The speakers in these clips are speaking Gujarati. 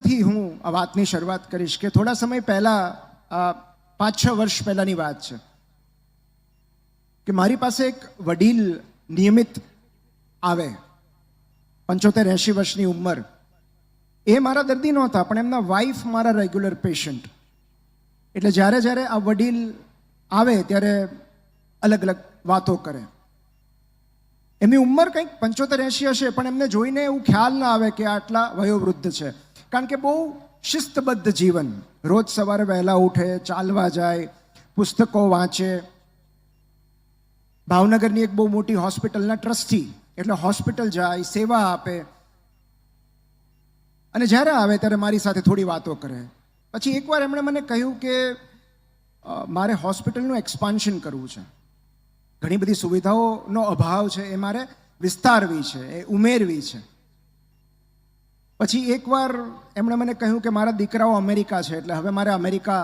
પ્રસંગથી હું આ વાતની શરૂઆત કરીશ કે થોડા સમય પહેલાં 5-6 વર્ષ પહેલાંની વાત છે કે મારી પાસે એક વડીલ નિયમિત આવે 75-80 વર્ષની ઉંમર. એ મારા દર્દી નહોતા, પણ એમના વાઈફ મારા રેગ્યુલર પેશન્ટ. એટલે જ્યારે જ્યારે આ વડીલ આવે ત્યારે અલગ અલગ વાતો કરે. એમની ઉંમર કંઈક 75-80 હશે, પણ એમને જોઈને એવું ખ્યાલ ના આવે કે આટલા વયોવૃદ્ધ છે. કારણ કે બહુ શિસ્તબદ્ધ જીવન. રોજ સવારે વહેલા ઉઠે, ચાલવા જાય, પુસ્તકો વાંચે. ભાવનગરની એક બહુ મોટી હોસ્પિટલના ટ્રસ્ટી, એટલે હોસ્પિટલ જાય, સેવા આપે. અને જ્યારે આવે ત્યારે મારી સાથે થોડી વાતો કરે. પછી એકવાર એમણે મને કહ્યું કે મારે હોસ્પિટલનું એક્સપાન્શન કરવું છે. ઘણી બધી સુવિધાઓનો અભાવ છે, એ મારે વિસ્તારવી છે, એ ઉમેરવી છે. પછી એકવાર એમણે મને કહ્યું કે મારા દીકરાઓ અમેરિકા છે, એટલે હવે મારે અમેરિકા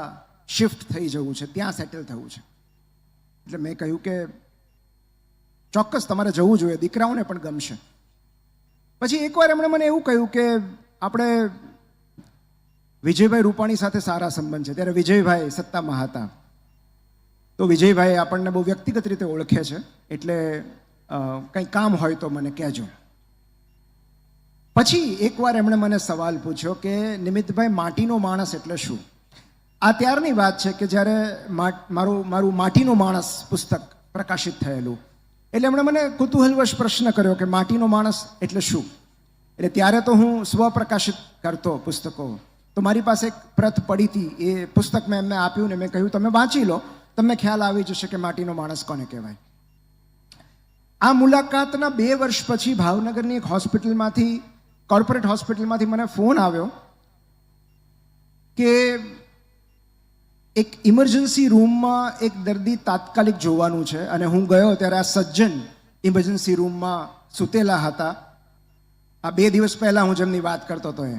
શિફ્ટ થઈ જવું છે, ત્યાં સેટલ થવું છે. એટલે મેં કહ્યું કે ચોક્કસ તમારે જવું જોઈએ, દીકરાઓને પણ ગમશે. પછી એકવાર એમણે મને એવું કહ્યું કે આપણે વિજયભાઈ રૂપાણી સાથે સારા સંબંધ છે. ત્યારે વિજયભાઈ સત્તામાં હતા. તો વિજયભાઈ આપણને બહુ વ્યક્તિગત રીતે ઓળખે છે, એટલે કંઈ કામ હોય તો મને કહેજો. પછી એકવાર એમણે મને સવાલ પૂછ્યો કે નિમિત્તભાઈ, માટીનો માણસ એટલે શું? આ ત્યારની વાત છે કે જ્યારે મારું માટીનો માણસ પુસ્તક પ્રકાશિત થયેલું. એટલે એમણે મને કુતૂહલવશ પ્રશ્ન કર્યો કે માટીનો માણસ એટલે શું? એટલે ત્યારે તો હું સ્વપ્રકાશિત કરતો પુસ્તકો, તો મારી પાસે એક પ્રત પડી હતી. એ પુસ્તક મેં એમને આપ્યું ને મેં કહ્યું તમે વાંચી લો, તમને ખ્યાલ આવી જશે કે માટીનો માણસ કોને કહેવાય. આ મુલાકાતના 2 વર્ષ પછી ભાવનગરની એક હોસ્પિટલમાંથી, કોર્પોરેટ હોસ્પિટલમાંથી મને ફોન આવ્યો કે એક ઇમરજન્સી રૂમમાં એક દર્દી તાત્કાલિક જોવાનું છે. અને હું ગયો ત્યારે આ સજ્જન ઇમરજન્સી રૂમમાં સૂતેલા હતા. આ 2 દિવસ પહેલાં હું જેમની વાત કરતો હતો એ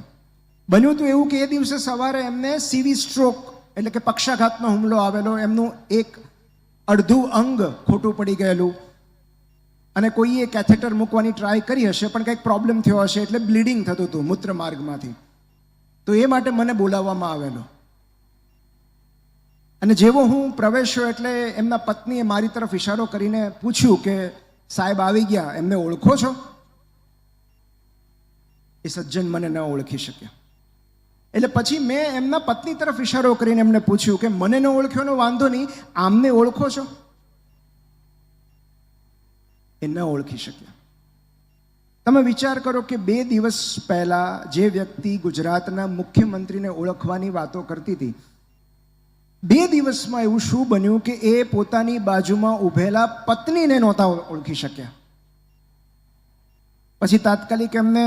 બન્યું હતું એવું કે એ દિવસે સવારે એમને સીવી સ્ટ્રોક, એટલે કે પક્ષાઘાતનો હુમલો આવેલો. એમનું એક અડધું અંગ ખોટું પડી ગયેલું અને કોઈએ કેથેટર મૂકવાની ટ્રાય કરી હશે, પણ કંઈક પ્રોબ્લેમ થયો હશે, એટલે બ્લીડિંગ થતું હતું મૂત્ર માર્ગમાંથી. તો એ માટે મને બોલાવવામાં આવેલો. અને જેવો હું પ્રવેશ્યો એટલે એમના પત્નીએ મારી તરફ ઇશારો કરીને પૂછ્યું કે સાહેબ આવી ગયા, એમને ઓળખો છો? એ સજ્જન મને ન ઓળખી શક્યા. એટલે પછી મેં એમના પત્ની તરફ ઇશારો કરીને એમને પૂછ્યું કે મને ન ઓળખ્યોનો વાંધો નહીં, આમને ઓળખો છો? એ ન ઓળખી શક્યા. તમે વિચાર કરો કે 2 દિવસ પહેલા જે વ્યક્તિ ગુજરાતના મુખ્યમંત્રીને ઓળખવાની વાતો કરતી હતી, 2 દિવસમાં એવું શું બન્યું કે એ પોતાની બાજુમાં ઊભેલા પત્નીને નહોતા ઓળખી શક્યા. પછી તાત્કાલિક એમને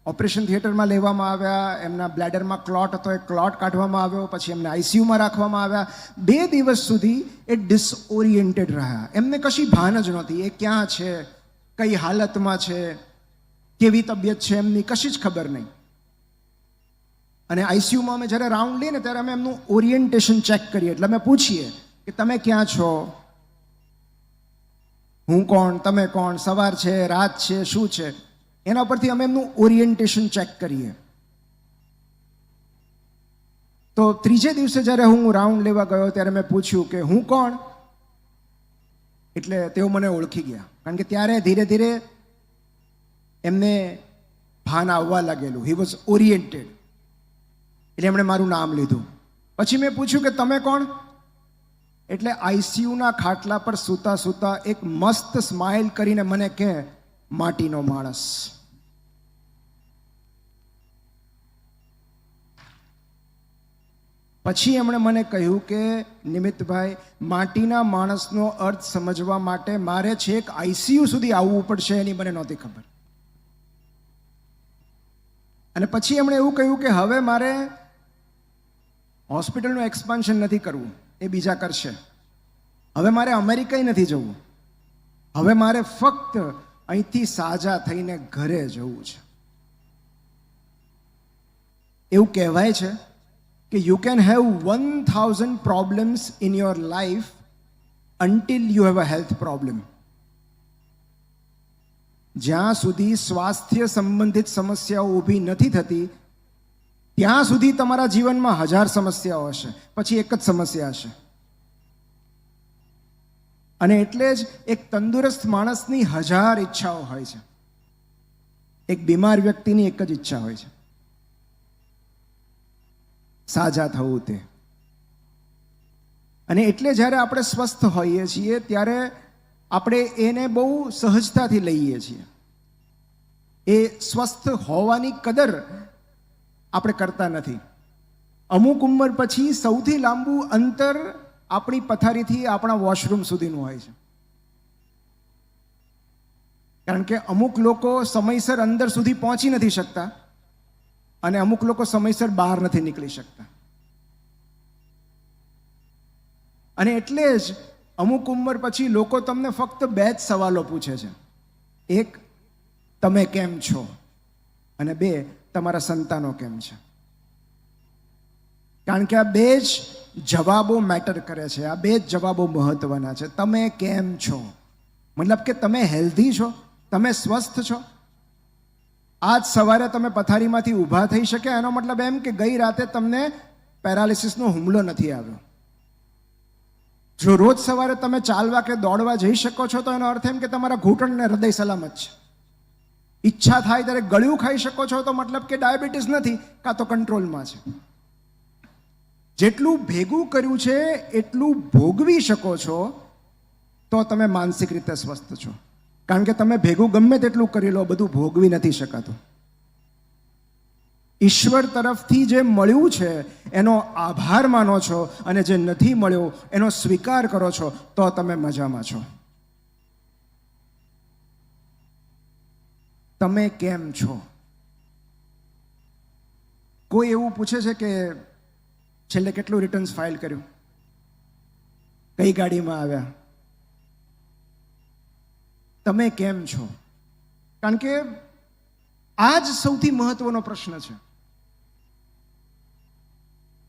ઓપરેશન થિયેટરમાં લેવામાં આવ્યા. એમના બ્લેડરમાં ક્લોટ હતો, એ ક્લોટ કાઢવામાં આવ્યો. પછી એમને આઈસીયુમાં રાખવામાં આવ્યા. 2 દિવસ સુધી એ ડિસઓરિએન્ટેડ રહ્યા. એમને કશી ભાન જ નહોતી, એ ક્યાં છે, કઈ હાલતમાં છે, કેવી તબિયત છે એમની, કશી જ ખબર નહીં. અને આઈસીયુમાં અમે જ્યારે રાઉન્ડ લઈએ ને ત્યારે અમે એમનું ઓરિએન્ટેશન ચેક કરીએ. એટલે અમે પૂછીએ કે તમે ક્યાં છો, હું કોણ, તમે કોણ, સવાર છે, રાત છે, શું છે. એના પરથી અમે એમનું ઓરિએન્ટેશન ચેક કરીએ. તો 3જે દિવસે જ્યારે હું રાઉન્ડ લેવા ગયો ત્યારે મેં પૂછ્યું કે હું કોણ? એટલે તેઓ મને ઓળખી ગયા. કારણ કે ત્યારે ધીરે ધીરે એમને ભાન આવવા લાગેલું. He was oriented. એટલે એમણે મારું નામ લીધું. પછી મેં પૂછ્યું કે તમે કોણ? એટલે આઈસીયુના ખાટલા પર સૂતા સૂતા એક મસ્ત સ્માઇલ કરીને મને કહે, માટીનો માણસ. પછી એમણે મને કહ્યું કે નિમિત્તભાઈ, માટીના માણસનો અર્થ સમજવા માટે મારે છેક આઈસીયુ સુધી આવવું પડશે, એની મને નહોતી ખબર. અને પછી એમણે એવું કહ્યું કે હવે મારે હોસ્પિટલનું એક્સપાન્શન નથી કરવું, એ બીજા કરશે. હવે મારે અમેરિકા નથી જવું, હવે મારે ફક્ત અહીંથી સાજા થઈને ઘરે જવું છે. એવું કહેવાય છે કે you can have 1000 problems in your life until you have a health problem. જ્યાં સુધી સ્વાસ્થ્ય સંબંધિત સમસ્યાઓ ઊભી નથી થતી ત્યાં સુધી તમારા જીવનમાં 1000 સમસ્યાઓ હશે, પછી એક જ સમસ્યા હશે. અને એટલે જ એક તંદુરસ્ત માણસની 1000 ઈચ્છાઓ હોય છે, એક બીમાર વ્યક્તિની એક જ ઈચ્છા હોય છે, સાજા થવું તે. અને એટલે જ્યારે આપણે સ્વસ્થ હોઈએ છીએ ત્યારે આપણે એને બહુ સહજતાથી લઈએ છીએ. એ સ્વસ્થ હોવાની કદર આપણે કરતા નથી. અમુક ઉંમર પછી સૌથી લાંબુ અંતર આપણી પથારીથી આપણા વોશરૂમ સુધીનું હોય છે. કારણ કે અમુક લોકો સમયસર અંદર સુધી પહોંચી નથી શકતા અને અમુક લોકો સમયસર બહાર નથી નીકળી શકતા. અને એટલે જ અમુક ઉંમર પછી લોકો તમને ફક્ત 2 જ સવાલો પૂછે છે. એક, તમે કેમ છો? અને 2, તમારા સંતાનો કેમ છે? કારણ કે આ 2 જ જવાબો મેટર કરે છે. આ 2 જ જવાબો મહત્વના છે. તમે કેમ છો મતલબ કે તમે હેલ્ધી છો, તમે સ્વસ્થ છો. આજ સવારે તમે પથારીમાંથી ઊભા થઈ શક્યા, એનો મતલબ એમ કે ગઈ રાતે તમને પેરાલિસિસનો હુમલો નથી આવ્યો. જો રોજ સવારે તમે ચાલવા કે દોડવા જઈ શકો છો તો એનો અર્થ એમ કે તમારા ઘૂંટણ ને હૃદય સલામત છે. ઈચ્છા થાય ત્યારે ગળ્યું ખાઈ શકો છો તો મતલબ કે ડાયાબિટીસ નથી, કાં તો કંટ્રોલમાં છે. જેટલું ભેગું કર્યું છે એટલું ભોગવી શકો છો તો તમે માનસિક રીતે સ્વસ્થ છો. કારણ કે તમે ભેગું ગમે તેટલું કરી લો, બધું ભોગવી નથી શકાતું. ઈશ્વર તરફથી જે મળ્યું છે એનો આભાર માનો છો અને જે નથી મળ્યું એનો સ્વીકાર કરો છો તો તમે મજામાં છો. તમે કેમ છો? કોઈ એવું પૂછે છે કે છેલ્લે કેટલું રિટર્ન્સ ફાઇલ કર્યું, કઈ ગાડીમાં આવ્યા, તમે કેમ છો? કારણ કે આ જ સૌથી મહત્વનો પ્રશ્ન છે.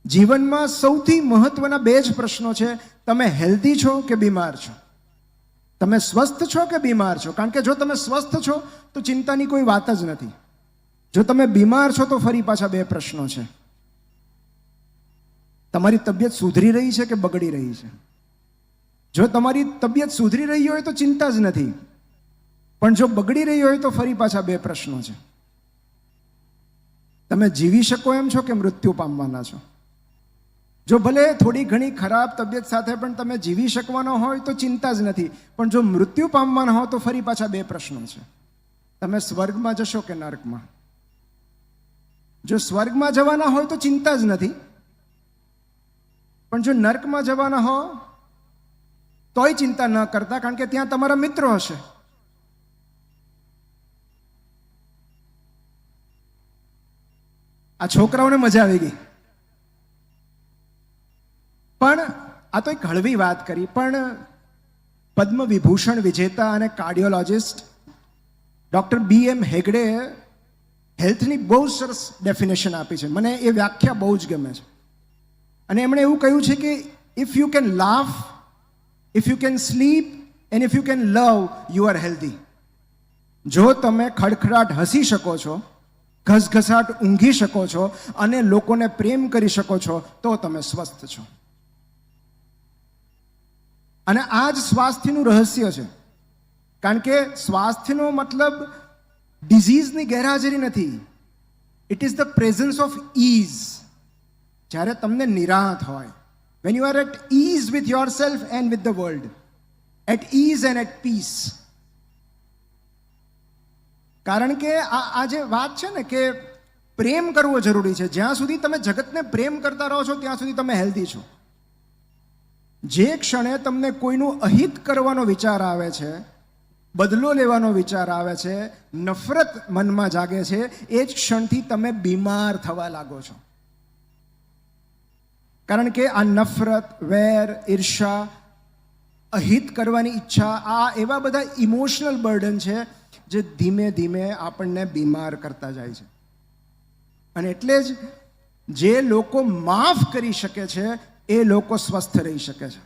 જીવનમાં સૌથી મહત્વના 2 જ પ્રશ્નો છે. તમે હેલ્ધી છો કે બીમાર છો? તમે સ્વસ્થ છો કે બીમાર છો? કારણ કે જો તમે સ્વસ્થ છો તો ચિંતાની કોઈ વાત જ નથી. જો તમે બીમાર છો તો ફરી પાછા 2 પ્રશ્નો છે. તમારી તબિયત સુધરી રહી છે કે બગડી રહી છે? જો તમારી તબિયત સુધરી રહી હોય તો ચિંતા જ નથી, પણ જો બગડી રહી હોય તો ફરી પાછા 2 પ્રશ્નો છે. તમે જીવી શકો એમ છો કે મૃત્યુ પામવાના છો? જો ભલે થોડી ઘણી ખરાબ તબિયત સાથે પણ તમે જીવી શકવાના હોય તો ચિંતા જ નથી, પણ જો મૃત્યુ પામવાના હો તો ફરી પાછા 2 પ્રશ્નો છે. તમે સ્વર્ગમાં જશો કે નર્કમાં? જો સ્વર્ગમાં જવાના હોય તો ચિંતા જ નથી, પણ જો નર્કમાં જવાના હો તોય ચિંતા ન કરતા, કારણ કે ત્યાં તમારા મિત્રો હશે. આ છોકરાઓને મજા આવી ગઈ. પણ આ તો એક હળવી વાત કરી, પણ પદ્મ વિભૂષણ વિજેતા અને કાર્ડિયોલોજિસ્ટ ડૉક્ટર BM હેગડે હેલ્થની બહુ સરસ ડેફિનેશન આપી છે. મને એ વ્યાખ્યા બહુ જ ગમે છે. અને એમણે એવું કહ્યું છે કે if you can laugh, if you can slip and if you can love, you are healthy. જો તમે ખડખડાટ હસી શકો છો, ઘસઘસાટ ઊંઘી શકો છો અને લોકોને પ્રેમ કરી શકો છો તો તમે સ્વસ્થ છો. અને આ જ સ્વાસ્થ્યનું રહસ્ય છે. કારણ કે સ્વાસ્થ્યનો મતલબ ડિઝીઝની ગેરહાજરી નથી. It is the presence of ease. જ્યારે તમને નિરાંત હોય, when you are at ease with yourself and with the world, at ease and at peace. કારણ કે આ જે વાત છે ને કે પ્રેમ કરવો જરૂરી છે. જ્યાં સુધી તમે જગતને પ્રેમ કરતા રહો છો ત્યાં સુધી તમે હેલ્ધી છો. જે ક્ષણે તમને કોઈનું અહિત કરવાનો વિચાર આવે છે, બદલો લેવાનો વિચાર આવે છે, નફરત મનમાં જાગે છે, એ જ ક્ષણથી તમે બીમાર થવા લાગો છો. કારણ કે આ નફરત, વેર, ઈર્ષા, અહિત કરવાની ઈચ્છા, આ એવા બધા ઇમોશનલ બર્ડન છે જે ધીમે ધીમે આપણને બીમાર કરતા જાય છે. અને એટલે જ જે લોકો માફ કરી શકે છે એ લોકો સ્વસ્થ રહી શકે છે.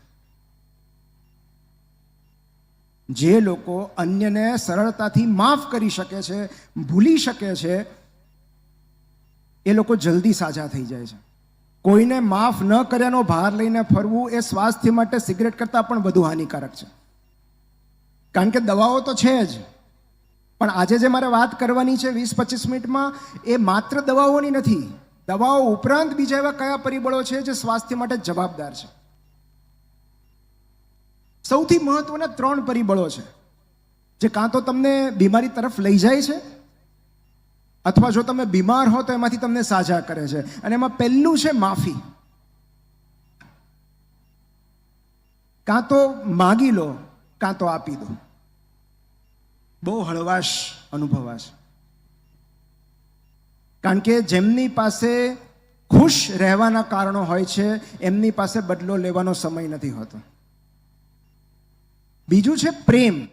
જે લોકો અન્યને સરળતાથી માફ કરી શકે છે, ભૂલી શકે છે, એ લોકો જલ્દી સાજા થઈ જાય છે. કોઈને માફ ન કર્યાનો ભાર લઈને ફરવું એ સ્વાસ્થ્ય માટે સિગરેટ કરતાં પણ વધુ હાનિકારક છે. કારણ કે દવાઓ તો છે જ, પણ આજે જે મારે વાત કરવાની છે 20-25 મિનિટમાં, એ માત્ર દવાઓની નથી. દવાઓ ઉપરાંત બીજા એવા કયા પરિબળો છે જે સ્વાસ્થ્ય માટે જવાબદાર છે? સૌથી મહત્વના 3 પરિબળો છે જે કાં તો તમને બીમારી તરફ લઈ જાય છે, અથવા જો તમે બીમાર હો તો એમાંથી તમને સાજા કરે છે. અને એમાં પહેલું છે માફી. કાં તો માગી લો, કાં તો આપી દો. બહુ હળવાશ અનુભવાશે. કારણ કે જેમની પાસે ખુશ રહેવાના કારણો હોય છે, એમની પાસે બદલો લેવાનો સમય નથી હોતો. બીજું છે પ્રેમ.